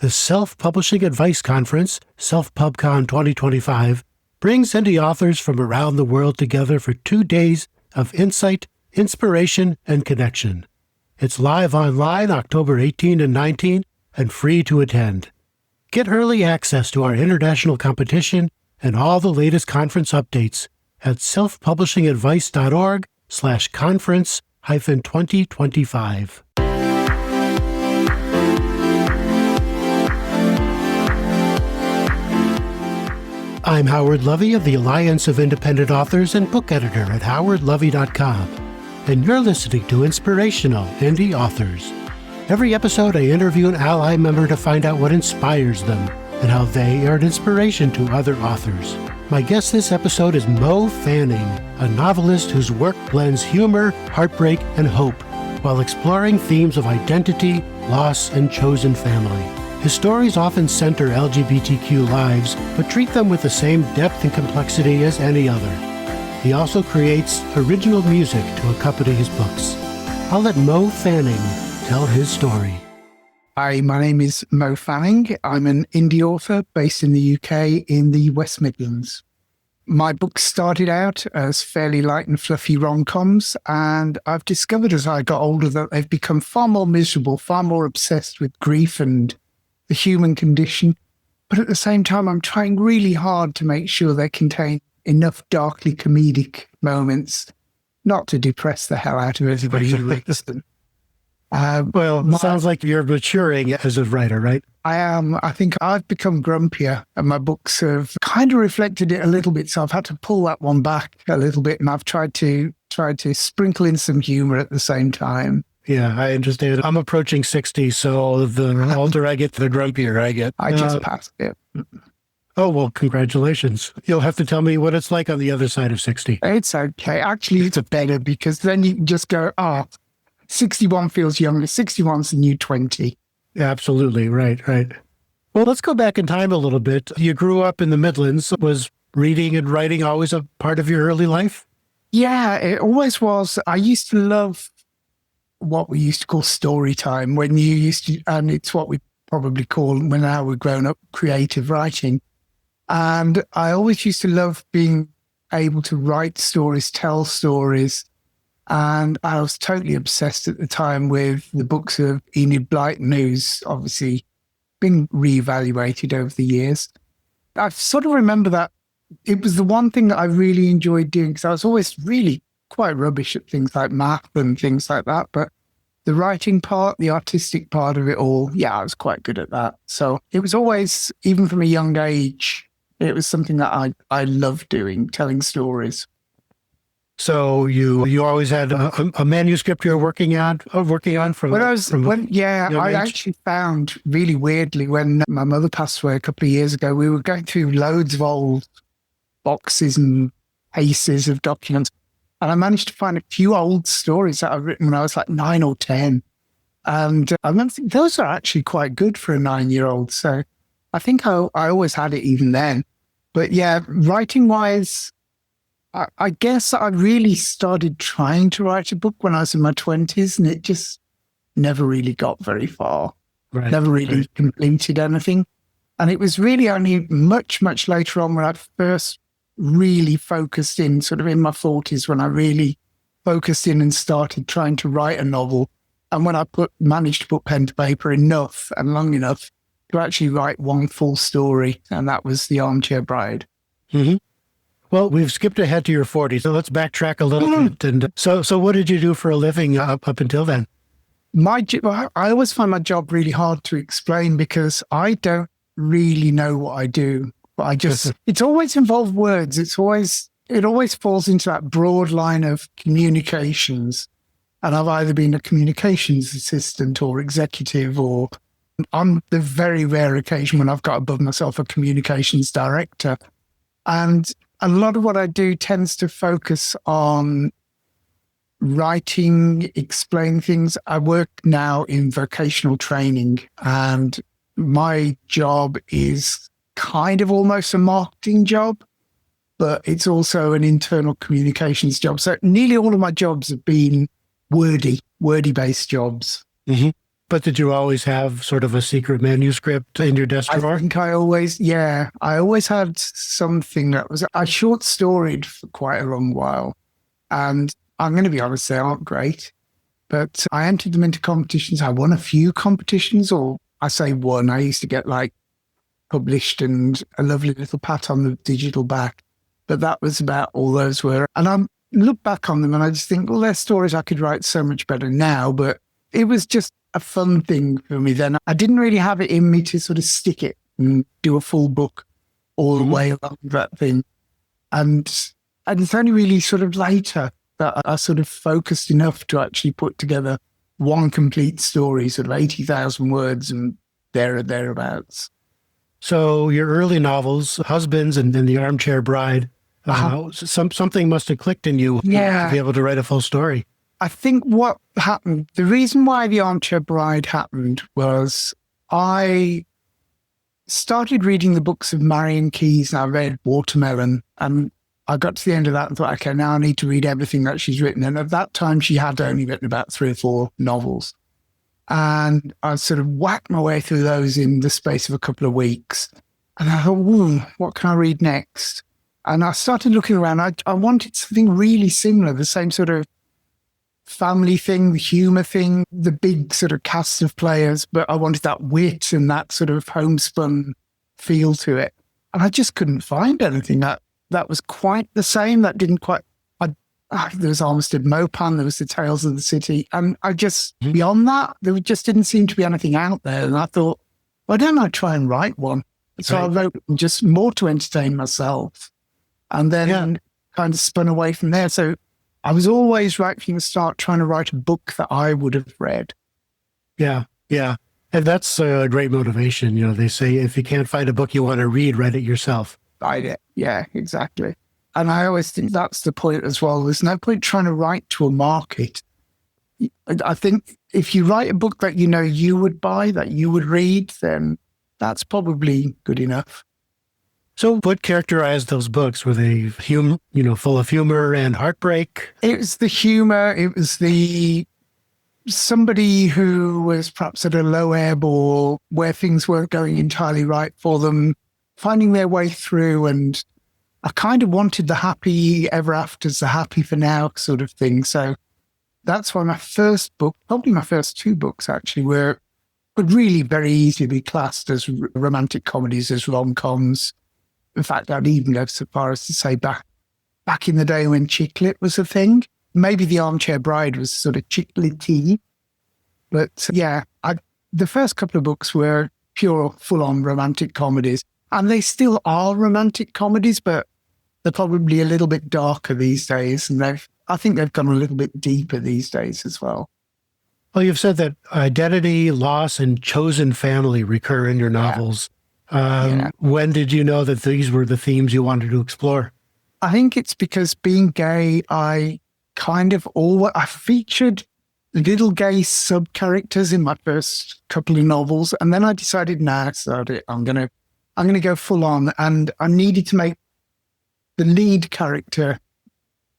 The Self-Publishing Advice Conference, SelfPubCon 2025, brings indie authors from around the world together for 2 days of insight, inspiration, and connection. It's live online October 18 and 19 and free to attend. Get early access to our international competition and all the latest conference updates at selfpublishingadvice.org/conference-2025. I'm Howard Lovey of the Alliance of Independent Authors and book editor at howardlovey.com, and you're listening to Inspirational Indie Authors. Every episode, I interview an ally member to find out what inspires them and how they are an inspiration to other authors. My guest this episode is Mo Fanning, a novelist whose work blends humor, heartbreak, and hope while exploring themes of identity, loss, and chosen family. His stories often center LGBTQ lives, but treat them with the same depth and complexity as any other. He also creates original music to accompany his books. I'll let Mo Fanning tell his story. Hi, my name is Mo Fanning. I'm an indie author based in the UK in the West Midlands. My books started out as fairly light and fluffy rom-coms, and I've discovered as I got older that they've become far more miserable, far more obsessed with grief and the human condition. But at the same time, I'm trying really hard to make sure they contain enough darkly comedic moments not to depress the hell out of everybody who reads them. Sounds like you're maturing as a writer, right? I am. I think I've become grumpier, and my books have kind of reflected it a little bit. So I've had to pull that one back a little bit, and I've tried to sprinkle in some humor at the same time. Yeah, I understand. I'm approaching 60, so the older I get, the grumpier I get. I just passed it. Oh, well, congratulations. You'll have to tell me what it's like on the other side of 60. It's okay. Actually, it's better because then you can just go, 61 feels younger. 61's the new 20. Absolutely. Right. Well, let's go back in time a little bit. You grew up in the Midlands. Was reading and writing always a part of your early life? Yeah, it always was. I used to love what we used to call story time when you used to, and it's what we probably call when now we're grown up, creative writing. And I always used to love being able to write stories, tell stories. And I was totally obsessed at the time with the books of Enid Blyton, who's obviously been reevaluated over the years. I sort of remember that it was the one thing that I really enjoyed doing because I was always really quite rubbish at things like math and things like that. But the writing part, the artistic part of it all, yeah, I was quite good at that. So it was always, even from a young age, it was something that I loved doing, telling stories. So you always had a manuscript you were working on from I actually found really weirdly when my mother passed away a couple of years ago, we were going through loads of old boxes and cases of documents. And I managed to find a few old stories that I've written when I was like 9 or 10. And I remember thinking, those are actually quite good for a 9-year-old. So I think I always had it even then. But yeah, writing-wise, I guess I really started trying to write a book when I was in my 20s, and it just never really got very far. Right, never really completed anything. And it was really only much, much later on when I first really focused in, sort of in my 40s, when I really focused in and started trying to write a novel. And when I managed to put pen to paper enough and long enough to actually write one full story, and that was The Armchair Bride. Mm-hmm. Well, we've skipped ahead to your 40s, so let's backtrack a little bit. And so what did you do for a living up until then? I always find my job really hard to explain because I don't really know what I do. But it's always involved words. It always falls into that broad line of communications. And I've either been a communications assistant or executive, or on the very rare occasion when I've got above myself a communications director. And a lot of what I do tends to focus on writing, explaining things. I work now in vocational training, and my job is kind of almost a marketing job, but it's also an internal communications job. So nearly all of my jobs have been wordy-based jobs. Mm-hmm. But did you always have sort of a secret manuscript in your desk I drawer? think I always had something that was, I short storied for quite a long while. And I'm going to be honest, they aren't great, but I entered them into competitions. I won a few competitions, or I say won. I used to get like published and a lovely little pat on the digital back. But that was about all those were. And I look back on them and I just think, well, they're stories I could write so much better now. But it was just a fun thing for me then. I didn't really have it in me to sort of stick it and do a full book all the way along that thing. And it's only really sort of later that I sort of focused enough to actually put together one complete story, sort of 80,000 words and thereabouts. So your early novels, Husbands and then The Armchair Bride, something must have clicked in you to be able to write a full story. I think what happened, the reason why The Armchair Bride happened was I started reading the books of Marion Keyes and I read Watermelon, and I got to the end of that and thought, okay, now I need to read everything that she's written. And at that time, she had only written about 3 or 4 novels. And I sort of whacked my way through those in the space of a couple of weeks. And I thought, what can I read next? And I started looking around. I wanted something really similar, the same sort of family thing, the humor thing, the big sort of cast of players, but I wanted that wit and that sort of homespun feel to it. And I just couldn't find anything that was quite the same. That didn't quite, there was Armistead Mopan, there was the Tales of the City. And I just, beyond that, there just didn't seem to be anything out there. And I thought, why don't I try and write one? So I wrote just more to entertain myself. And then kind of spun away from there. So I was always right from the start trying to write a book that I would have read. Yeah, yeah. And that's a great motivation. You know, they say if you can't find a book you want to read, write it yourself. Write it. Yeah, exactly. And I always think that's the point as well. There's no point trying to write to a market. I think if you write a book that you know you would buy, that you would read, then that's probably good enough. So what characterized those books? Were they full of humor and heartbreak? It was the humor. It was somebody who was perhaps at a low ebb or where things weren't going entirely right for them, finding their way through. And I kind of wanted the happy ever afters, the happy for now sort of thing. So that's why my first book, probably my first 2 books actually, could really very easily be classed as romantic comedies, as rom-coms. In fact, I'd even go so far as to say back in the day when chick lit was a thing. Maybe The Armchair Bride was sort of chick lit-y. But yeah, the first couple of books were pure full-on romantic comedies. And they still are romantic comedies, but they're probably a little bit darker these days. And I think they've gone a little bit deeper these days as well. Well, you've said that identity, loss, and chosen family recur in your novels. When did you know that these were the themes you wanted to explore? I think it's because being gay, I featured little gay sub-characters in my first couple of novels. And then I decided, I'm going to go full on. And I needed to make the lead character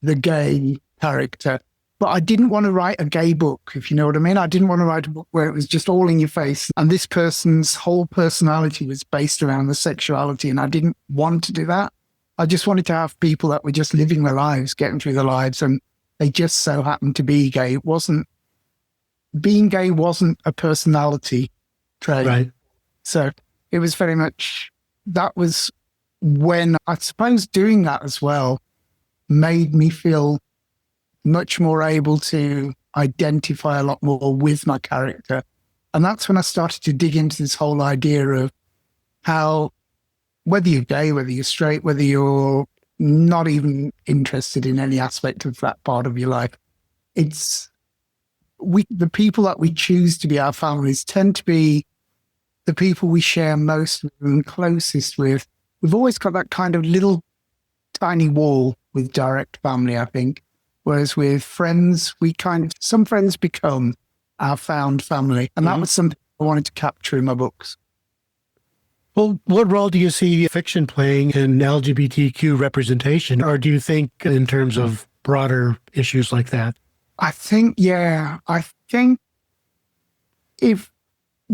the gay character. But I didn't want to write a gay book, if you know what I mean. I didn't want to write a book where it was just all in your face. And this person's whole personality was based around the sexuality. And I didn't want to do that. I just wanted to have people that were just living their lives, getting through their lives. And they just so happened to be gay. Being gay wasn't a personality trait. Right. So it was very much, that was when I suppose doing that as well made me feel much more able to identify a lot more with my character. And that's when I started to dig into this whole idea of how, whether you're gay, whether you're straight, whether you're not even interested in any aspect of that part of your life, the people that we choose to be our families tend to be the people we share most with and closest with. We've always got that kind of little tiny wall with direct family, I think. Whereas with friends, some friends become our found family. And that was something I wanted to capture in my books. Well, what role do you see fiction playing in LGBTQ representation? Or do you think in terms of broader issues like that? I think if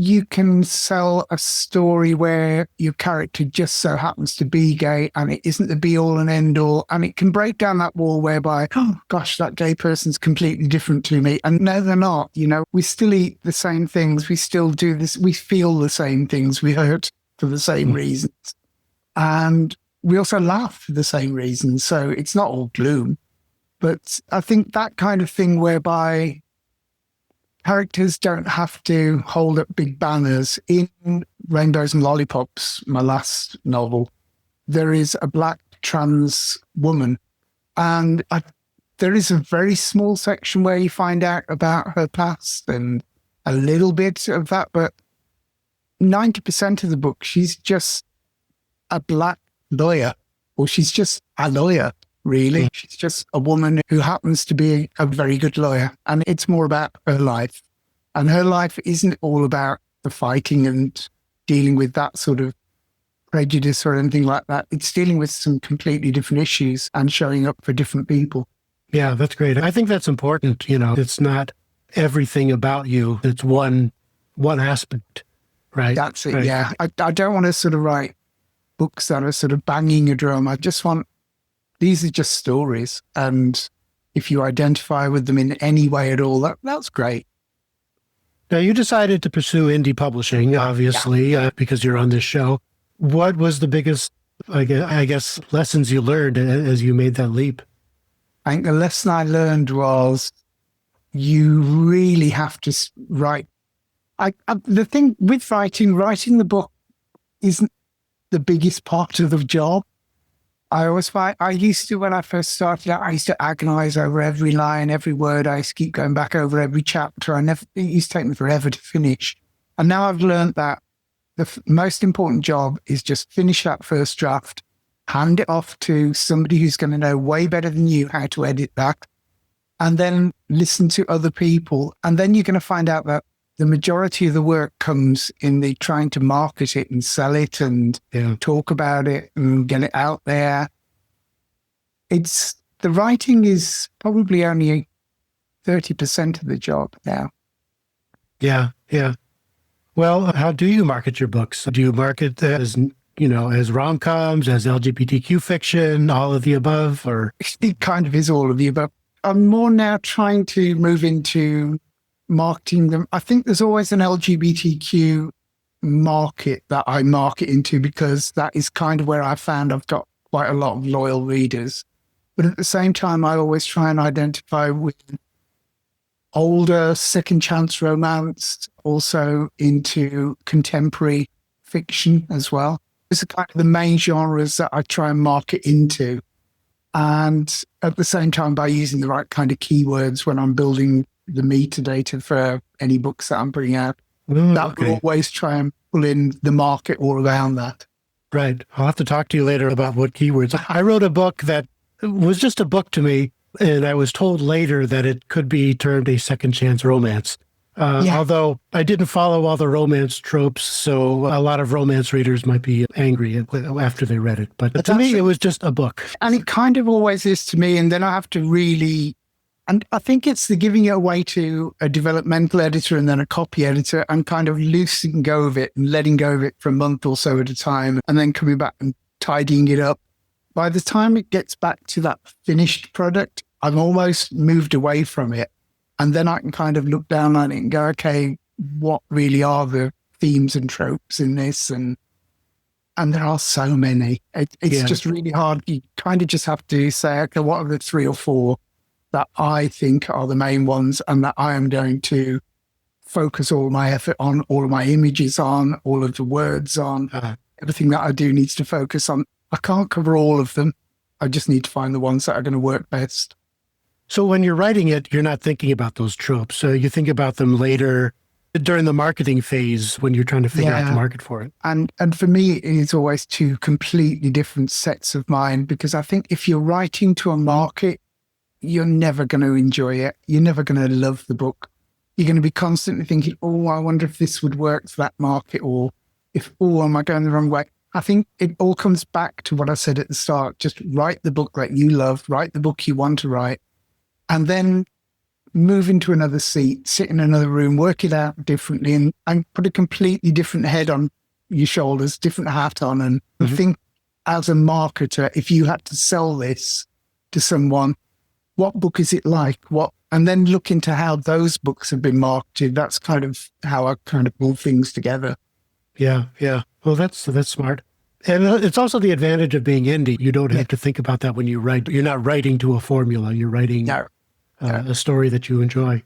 you can sell a story where your character just so happens to be gay and it isn't the be all and end all. And it can break down that wall whereby, oh gosh, that gay person's completely different to me. And no, they're not. We still eat the same things. We still do this. We feel the same things. We hurt for the same reasons. And we also laugh for the same reasons. So it's not all gloom. But I think that kind of thing whereby characters don't have to hold up big banners. In Rainbows and Lollipops, my last novel, there is a black trans woman. And there is a very small section where you find out about her past and a little bit of that. But 90% of the book, she's just a black lawyer, or she's just a lawyer. Really. She's just a woman who happens to be a very good lawyer. And it's more about her life. And her life isn't all about the fighting and dealing with that sort of prejudice or anything like that. It's dealing with some completely different issues and showing up for different people. Yeah, that's great. I think that's important. It's not everything about you. It's one aspect, right? That's it, right. Yeah. I don't want to sort of write books that are sort of banging a drum. I just want, these are just stories. And if you identify with them in any way at all, that's great. Now, you decided to pursue indie publishing, obviously, because you're on this show. What was the biggest, I guess, lessons you learned as you made that leap? I think the lesson I learned was you really have to write. The thing with writing the book isn't the biggest part of the job. I always find, I used to, when I first started out, I used to agonize over every line, every word. I used to keep going back over every chapter. It used to take me forever to finish. And now I've learned that the most important job is just finish that first draft, hand it off to somebody who's going to know way better than you how to edit that, and then listen to other people. And then you're going to find out that the majority of the work comes in the trying to market it and sell it and talk about it and get it out there. The writing is probably only 30% of the job now. Yeah. Well, how do you market your books? Do you market as rom-coms, as LGBTQ fiction, all of the above, or? It kind of is all of the above. I'm more now trying to move into marketing them. I think there's always an LGBTQ market that I market into because that is kind of where I found I've got quite a lot of loyal readers. But at the same time, I always try and identify with older second chance romance, also into contemporary fiction as well. These are kind of the main genres that I try and market into. And at the same time, by using the right kind of keywords when I'm building the metadata for any books that I'm putting out, will always try and pull in the market all around that. Right. I'll have to talk to you later about what keywords. I wrote a book that was just a book to me, and I was told later that it could be termed a second chance romance. Although I didn't follow all the romance tropes, so a lot of romance readers might be angry after they read it. But to me, it was just a book. And it kind of always is to me. And then I have to really, and I think it's the giving it away to a developmental editor and then a copy editor and kind of losing go of it and letting go of it for a month or so at a time and then coming back and tidying it up. By the time it gets back to that finished product, I've almost moved away from it. And then I can kind of look down on it and go, okay, what really are the themes and tropes in this? And there are so many. It's just really hard. You kind of just have to say, okay, what are the 3 or 4 that I think are the main ones and that I am going to focus all my effort on, all of my images on, all of the words on, everything that I do needs to focus on. I can't cover all of them. I just need to find the ones that are going to work best. So when you're writing it, you're not thinking about those tropes. So you think about them later during the marketing phase when you're trying to figure out the market for it. And for me, it is always 2 completely different sets of mind, because I think if you're writing to a market, you're never going to enjoy it. You're never going to love the book. You're going to be constantly thinking, oh, I wonder if this would work for that market, or if, oh, am I going the wrong way? I think it all comes back to what I said at the start. Just write the book that you love, write the book you want to write, and then move into another seat, sit in another room, work it out differently, and put a completely different head on your shoulders, different hat on, and think as a marketer, if you had to sell this to someone, what book is it like? And then look into how those books have been marketed. That's kind of how I kind of pull things together. Yeah, yeah. Well, that's smart. And it's also the advantage of being indie. You don't have to think about that when you write. You're not writing to a formula. You're writing a story that you enjoy.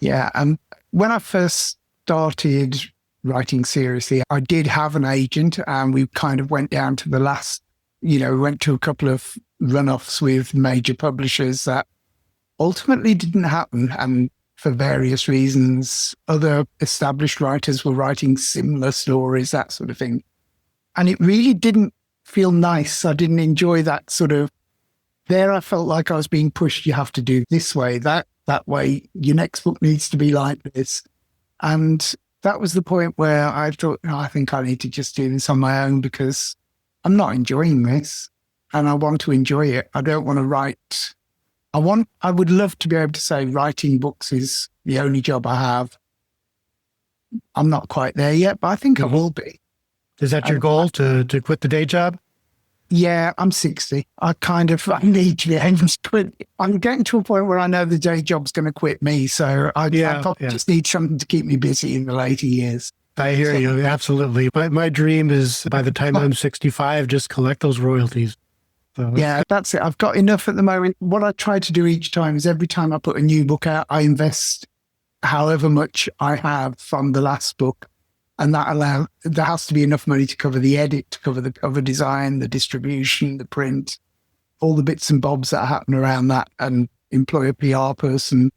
Yeah. And when I first started writing seriously, I did have an agent, and we kind of went down to the last, we went to a couple of runoffs with major publishers that ultimately didn't happen. And for various reasons, other established writers were writing similar stories, that sort of thing. And it really didn't feel nice. I didn't enjoy that sort of, there I felt like I was being pushed. You have to do this way, that way. Your next book needs to be like this. And that was the point where I thought, I think I need to just do this on my own, because I'm not enjoying this and I want to enjoy it. I don't want to write. I would love to be able to say writing books is the only job I have. I'm not quite there yet, but I think I will be. Is that your goal, to quit the day job? Yeah, I'm 60. I need to be able to quit. I'm getting to a point where I know the day job's going to quit me. So I probably just need something to keep me busy in the later years. I hear you. Absolutely. My dream is, by the time I'm 65, just collect those royalties. So. Yeah, that's it. I've got enough at the moment. What I try to do each time is every time I put a new book out, I invest however much I have from the last book. And there has to be enough money to cover the edit, to cover the cover design, the distribution, the print, all the bits and bobs that happen around that, and employ a PR person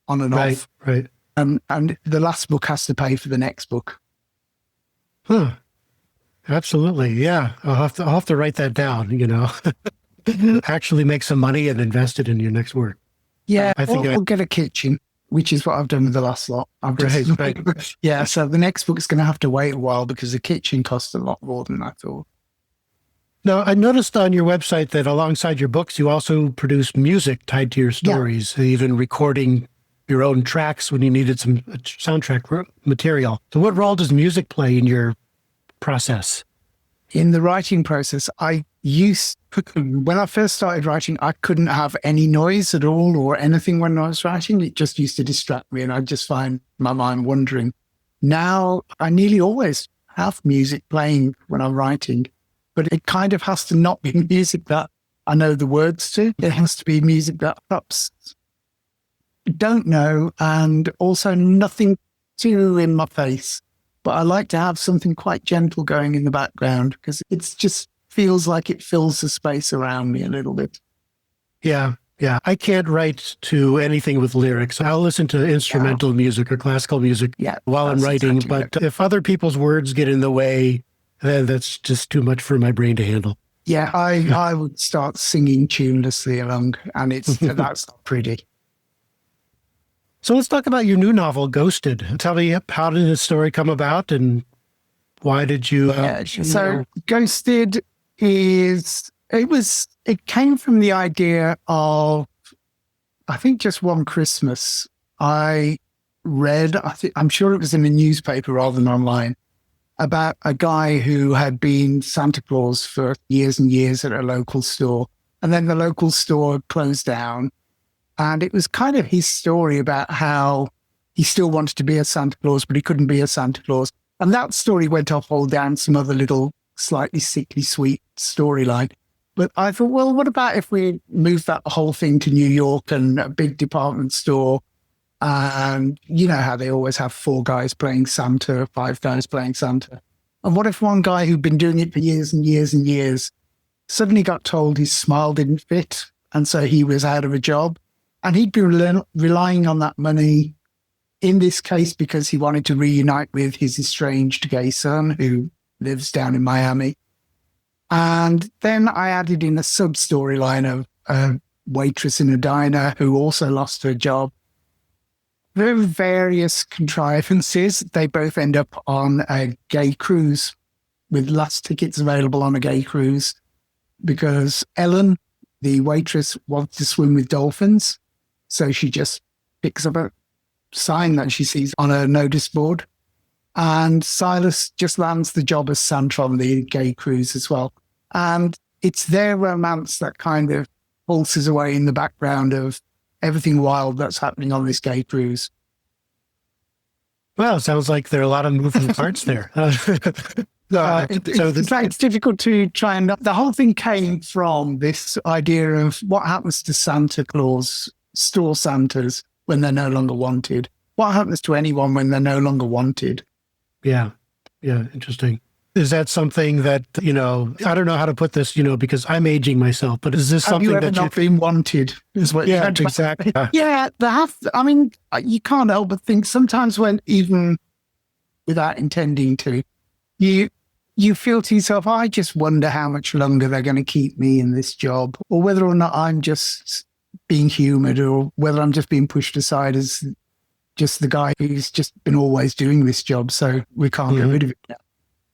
on and off. Right. And the last book has to pay for the next book. Huh. Absolutely. Yeah. I'll have to write that down, actually make some money and invest it in your next work. Yeah. I think I'll get a kitchen, which is what I've done with the last lot. Right. Yeah. So the next book is going to have to wait a while, because the kitchen costs a lot more than I thought. Now, I noticed on your website that alongside your books, you also produce music tied to your stories, even recording your own tracks when you needed some soundtrack material. So what role does music play in your process? In the writing process, when I first started writing, I couldn't have any noise at all or anything when I was writing. It just used to distract me, and I'd just find my mind wandering. Now, I nearly always have music playing when I'm writing, but it kind of has to not be music that I know the words to. It has to be music that perhaps don't know, and also nothing too in my face. But I like to have something quite gentle going in the background, because it just feels like it fills the space around me a little bit. Yeah. I can't write to anything with lyrics. I'll listen to instrumental music or classical music while I'm writing. But if other people's words get in the way, then that's just too much for my brain to handle. Yeah, I would start singing tunelessly along, and that's not pretty. So let's talk about your new novel, Ghosted. Tell me, how did the story come about, and why did you... Ghosted it came from the idea of, I think just one Christmas, I read, I'm sure it was in a newspaper rather than online, about a guy who had been Santa Claus for years and years at a local store. And then the local store closed down. And it was kind of his story about how he still wanted to be a Santa Claus, but he couldn't be a Santa Claus. And that story went off all down some other little slightly sickly sweet storyline. But I thought, well, what about if we moved that whole thing to New York and a big department store? And you know how they always have 4 guys playing Santa, 5 guys playing Santa. And what if one guy who'd been doing it for years and years and years suddenly got told his smile didn't fit, and so he was out of a job? And he'd been relying on that money, in this case, because he wanted to reunite with his estranged gay son, who lives down in Miami. And then I added in a sub-storyline of a waitress in a diner who also lost her job. Through various contrivances, they both end up on a gay cruise, with last tickets available on a gay cruise, because Ellen, the waitress, wants to swim with dolphins. So she just picks up a sign that she sees on a notice board. And Silas just lands the job as Santa on the gay cruise as well. And it's their romance that kind of pulses away in the background of everything wild that's happening on this gay cruise. Well, it sounds like there are a lot of moving parts there. It's difficult to try and... The whole thing came from this idea of what happens to Santa Claus, store Santas, when they're no longer wanted. What happens to anyone when they're no longer wanted? Yeah, interesting. Is that something that, I don't know how to put this, because I'm aging myself, but is this something that not been wanted? Is what exactly. Yeah, you can't help but think sometimes when, even without intending to, you feel to yourself, I just wonder how much longer they're going to keep me in this job, or whether or not I'm just being humoured, or whether I'm just being pushed aside as just the guy who's just been always doing this job, so we can't get rid of it now.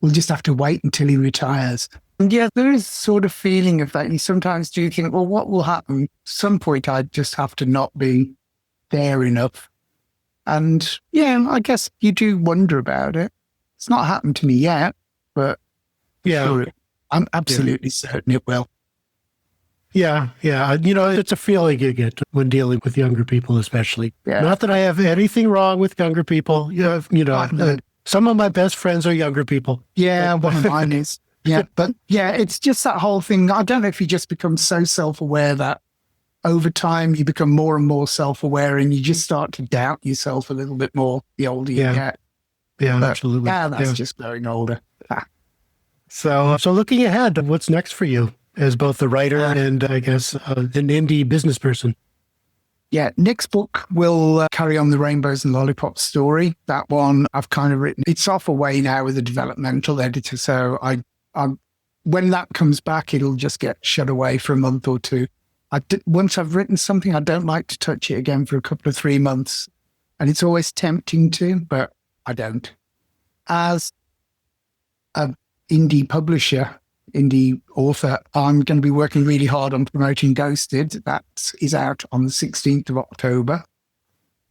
We'll just have to wait until he retires. And yeah, there is sort of feeling of that. You sometimes do think, well, what will happen? At some point, I just have to not be there enough. And yeah, I guess you do wonder about it. It's not happened to me yet, but sure, I'm absolutely certain it will. Yeah. It's a feeling you get when dealing with younger people, especially. Yeah. Not that I have anything wrong with younger people. Some of my best friends are younger people. Yeah, one of mine is. Yeah, but yeah, it's just that whole thing. I don't know if you just become so self-aware that over time you become more and more self-aware, and you just start to doubt yourself a little bit more the older you get. Yeah, but, absolutely. Yeah, that's just growing older. So looking ahead, what's next for you as both the writer and I guess an indie business person? Yeah, next book will carry on the Rainbows and Lollipops story. That one I've kind of written. It's off away now with a developmental editor. So when that comes back, it'll just get shut away for a month or two. Once I've written something, I don't like to touch it again for a couple of 3 months. And it's always tempting to, but I don't. As an indie publisher, indie author, I'm going to be working really hard on promoting Ghosted. That is out on the 16th of October.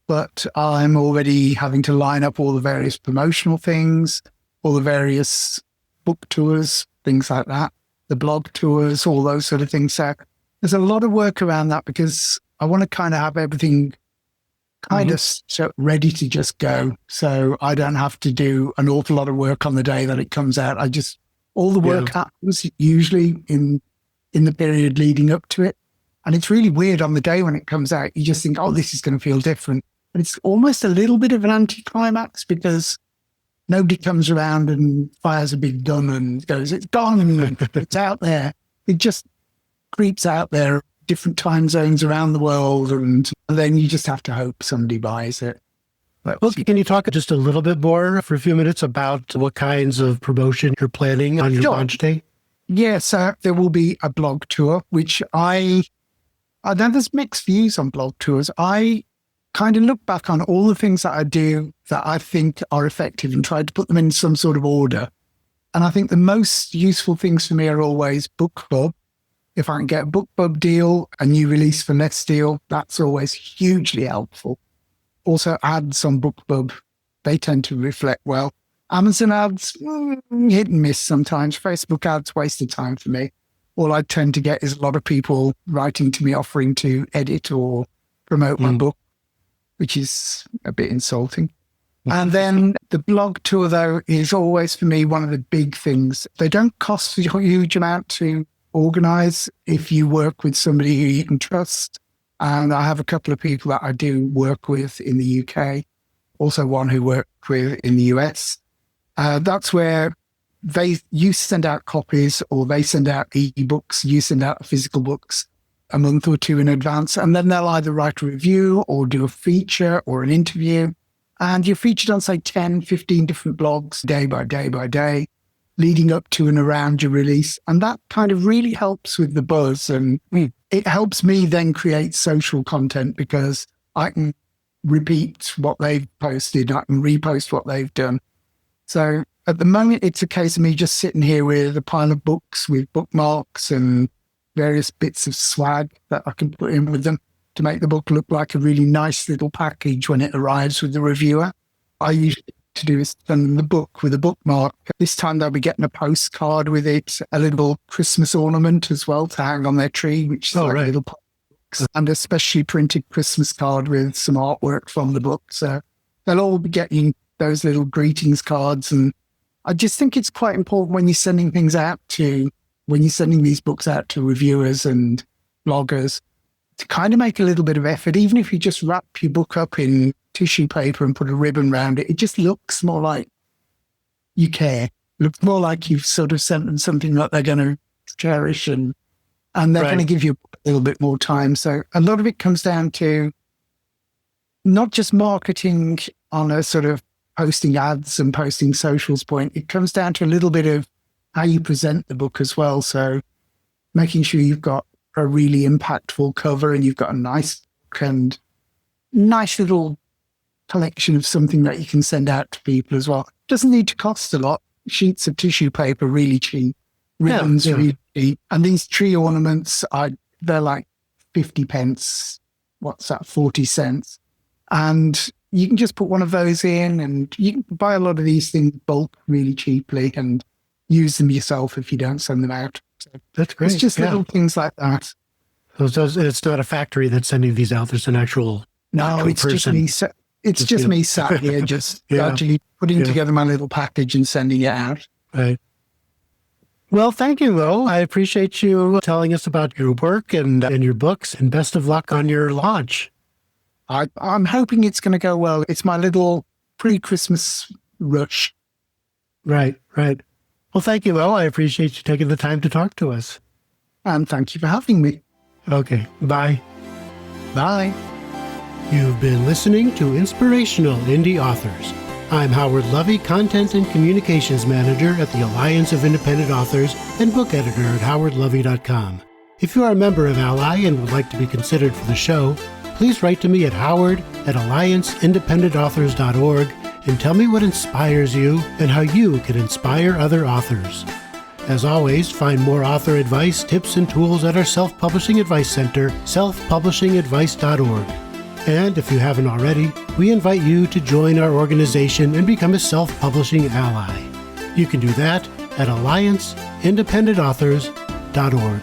But I'm already having to line up all the various promotional things, all the various book tours, things like that, the blog tours, all those sort of things. So there's a lot of work around that because I want to kind of have everything kind of ready to just go. So I don't have to do an awful lot of work on the day that it comes out. All the work happens usually in the period leading up to it. And it's really weird on the day when it comes out. You just think, oh, this is going to feel different. And it's almost a little bit of an anticlimax because nobody comes around and fires a big gun and goes, it's gone, and it's out there. It just creeps out there, different time zones around the world. And then you just have to hope somebody buys it. Well, can you talk just a little bit more for a few minutes about what kinds of promotion you're planning on your launch day? Yeah, so there will be a blog tour, which I know there's mixed views on blog tours. I kind of look back on all the things that I do that I think are effective and try to put them in some sort of order. And I think the most useful things for me are always book club. If I can get a book club deal, a new release for less deal, that's always hugely helpful. Also ads on BookBub, they tend to reflect well. Amazon ads, hit and miss sometimes. Facebook ads, waste of time for me. All I tend to get is a lot of people writing to me offering to edit or promote my book, which is a bit insulting. And then the blog tour, though, is always for me one of the big things. They don't cost a huge amount to organize if you work with somebody who you can trust. And I have a couple of people that I do work with in the UK, also one who worked with in the US. That's where you send out copies or they send out ebooks, you send out physical books a month or two in advance. And then they'll either write a review or do a feature or an interview. And you're featured on, say, 10, 15 different blogs day by day by day, leading up to and around your release. And that kind of really helps with the buzz. And it helps me then create social content because I can repeat what they've posted. I can repost what they've done. So at the moment, it's a case of me just sitting here with a pile of books with bookmarks and various bits of swag that I can put in with them. to make the book look like a really nice little package when it arrives with the reviewer. I usually to do is send the book with a bookmark. This time they'll be getting a postcard with it, a little Christmas ornament as well to hang on their tree, which is a little box, and a specially printed Christmas card with some artwork from the book. So they'll all be getting those little greetings cards. And I just think it's quite important when you're sending things out to, when you're sending these books out to reviewers and bloggers, to kind of make a little bit of effort, even if you just wrap your book up in tissue paper and put a ribbon around it, it just looks more like you care. It looks more like you've sort of sent them something that they're going to cherish, and they're going to give you a little bit more time. So a lot of it comes down to not just marketing on a sort of posting ads and posting socials point. It comes down to a little bit of how you present the book as well. So making sure you've got a really impactful cover and you've got a nice book and nice little collection of something that you can send out to people as well. Doesn't need to cost a lot. Sheets of tissue paper, really cheap. Ribbons, really cheap. And these tree ornaments, they're like 50 pence. What's that? 40 cents. And you can just put one of those in, and you can buy a lot of these things bulk really cheaply and use them yourself if you don't send them out. So that's great. It's just little things like that. So it's not a factory that's sending these out. There's an actual it's person. just me. It's just me sat here, just actually putting together my little package and sending it out. Right. Well, thank you, Will. I appreciate you telling us about your work and your books, and best of luck on your launch. I'm hoping it's going to go well. It's my little pre-Christmas rush. Right. Well, thank you, Will. I appreciate you taking the time to talk to us. And thank you for having me. Okay. Bye. Bye. You've been listening to Inspirational Indie Authors. I'm Howard Lovey, Content and Communications Manager at the Alliance of Independent Authors and book editor at howardlovey.com. If you are a member of Ally and would like to be considered for the show, please write to me at howard@allianceindependentauthors.org and tell me what inspires you and how you can inspire other authors. As always, find more author advice, tips, and tools at our Self-Publishing Advice Center, selfpublishingadvice.org. And if you haven't already, we invite you to join our organization and become a self-publishing ally. You can do that at allianceindependentauthors.org.